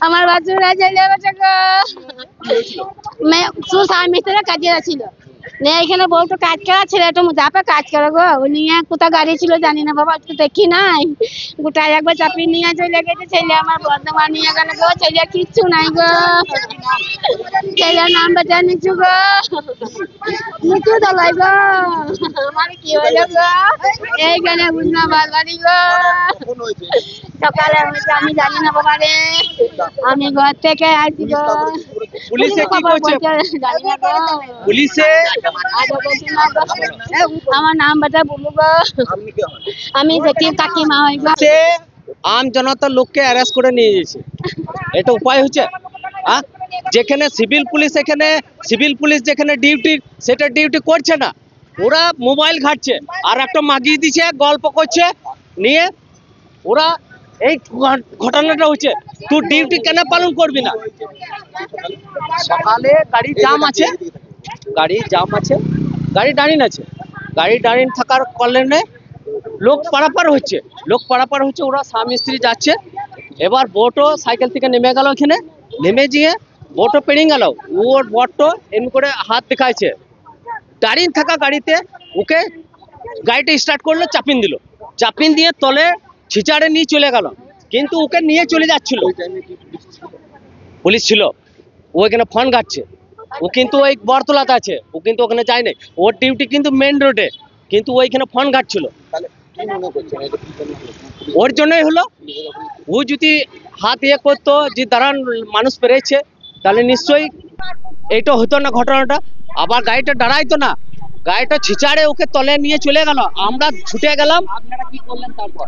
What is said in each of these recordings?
আমার বাচ্চারা চলে গেছে গো। স্বামী মিস্ত্রির কাজে ছিল, এখানে বউটা কাজ করা, ছেলেটা মুজাফে কাজ করে গো। ও নিয়ে কোথাও গাড়ি ছিল জানি না বাবা, দেখি নাই, গোটায় একবার চাপিয়ে নিয়ে চলে গেছে। ছেলে আমার বর্ধমান নিয়ে গেল গো, ছেলে কিচ্ছু নাই গো। ছেলের নাম বেটা নিচু গো, নিচু দলাই গো। আমার কি হলো গো, এইখানে বুঝনা বাড়ি গো। সকালে হয়েছে আমি জানি না বাবা রে, আমি ঘর থেকে আসি গো। পুলিশে কি করছে জানি না গো। পুলিশে আমার নাম বেটা বুলু গো, আমি জেঠির কাকিমা হই গো। আম জনতার লোককে অ্যারেস্ট করে নিয়ে যাচ্ছে, এটা উপায় হচ্ছে? যেখানে সিভিল পুলিশ, এখানে সিভিল পুলিশ যেখানে ডিউটি, সেটা ডিউটি করছে না, ওরা মোবাইল ঘাটছে আর একটা মাগিয়ে দিচ্ছে, গল্প করছে নিয়ে। ওরা এই ঘটনাটা হচ্ছে, তুই ডিউটি কেন পালন করবি না? সকালে গাড়ি জাম আছে, গাড়ি দাঁড়িয়ে আছে, গাড়ি দাঁড়িয়ে থাকার কারণে লোক পারাপার হচ্ছে, ওরা স্বামী স্ত্রী যাচ্ছে। এবার বোটও সাইকেল থেকে নেমে গেল, ওখানে নেমে গিয়ে বোটও পেরিয়ে গেল। ওর বটও এমনি করে হাত দেখাইছে, দাঁড়িয়ে থাকা গাড়িতে ওকে গাড়িটা স্টার্ট করলো, চাপিন দিয়ে তলে ছিচাড়ে নিয়ে চলে গেল। কিন্তু ওকে নিয়ে চলে যাচ্ছিল, পুলিশ ছিল, ও এখানে ফোন ঘাটছে। ও কিন্তু ওই বরতলাতে আছে, ও কিন্তু ওখানে যায় নাই, ওর ডিউটি কিন্তু মেন রোডে, কিন্তু ওইখানে ফোন ঘাটছিল। ওর জন্যই হলো। ও যদি হাত ইয়ে করতো যে দাঁড়ান মানুষ পেরেছে, তাহলে নিশ্চয়ই এইটা হতো না ঘটনাটা। আবার গাড়িটা দাঁড়াইতো না, গাড়িটা ছিচাড়ে ওকে তলে নিয়ে চলে গেল। আমরা ছুটে গেলাম। আপনারা কি করলেন তারপর?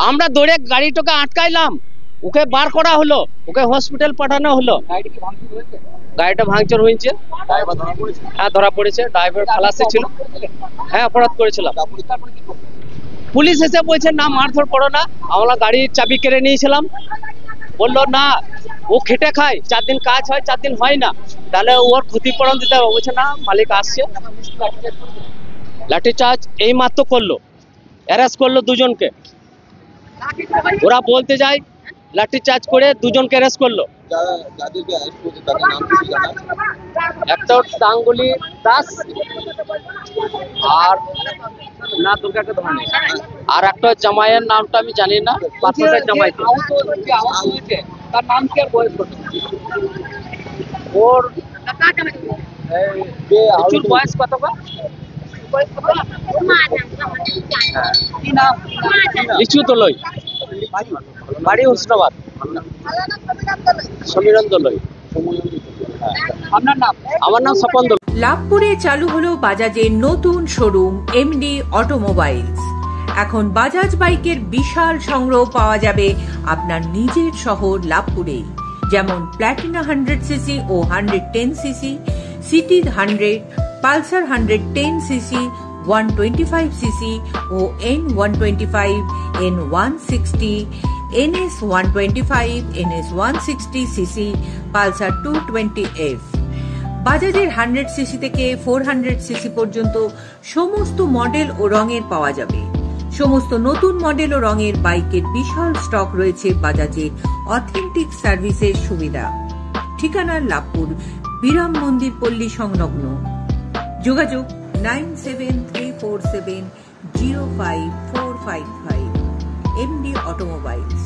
আমরা দৌড়ে গাড়িটাকে আটকাইলাম, ওকে বার করা হলো, ওকে হসপিটাল পাঠানো হলো। গাড়িটা ভাঙচুর হয়েছে, হ্যাঁ ধরা পড়েছে, ড্রাইভার খালাসি ছিল। হ্যাঁ অপরাধ করেছিলাম। পুলিশ এসে বলছে না মারধর করো না, আমরা গাড়ির চাবি কেড়ে নিয়েছিলাম। বললো না, ও খেটে খায়, 4 দিন কাজ হয় 4 দিন হয় না, তাহলে ওর ক্ষতিপূরণ দিতে হবে। বলছে না, মালিক আসছে। লাঠিচার্জ এই মাত্র করলো, অ্যারেস্ট করলো 2 জনকে। ওরা বলতে যায় লাঠিচার্জ করে 2 জনকে অ্যারেস্ট করলো। একটা গাঙ্গুলি দাস আর না দুর্গাকে ধরে, আর একটা জামাইয়ের নামটা আমি জানি না, পাথরের জামাই। তার নাম কি আর বয়স কত? ওর বয়স কত? লিচু দলই, বাড়ি হোসনাবাদ। সমীরণ দলই। আমার নাম স্বপন দলই। লাভপুরে চালু হলো বাজাজের নতুন শোরুম এমডি অটোমোবাইলস। এখন বাজাজ বাইকের বিশাল সংগ্রহ পাওয়া যাবে আপনার নিজের শহর লাভপুরে। যেমন প্ল্যাটিনা 100cc ও 110cc, city 100, Pulsar 110cc, 125cc ও N125, N160, NS 125, NS 160cc, Pulsar 220F। বাজাজের 100cc থেকে 400cc পর্যন্ত সমস্ত মডেল ও রঙের পাওয়া যাবে। সমস্ত নতুন মডেল ও রঙের বাইকের বিশাল স্টক রয়েছে বাজাজের অথেন্টিক সার্ভিসের সুবিধা। ঠিকানা লাভপুর বিরাম মন্দির পল্লী সংলগ্ন। যোগাযোগ 9734705455। MD automobiles.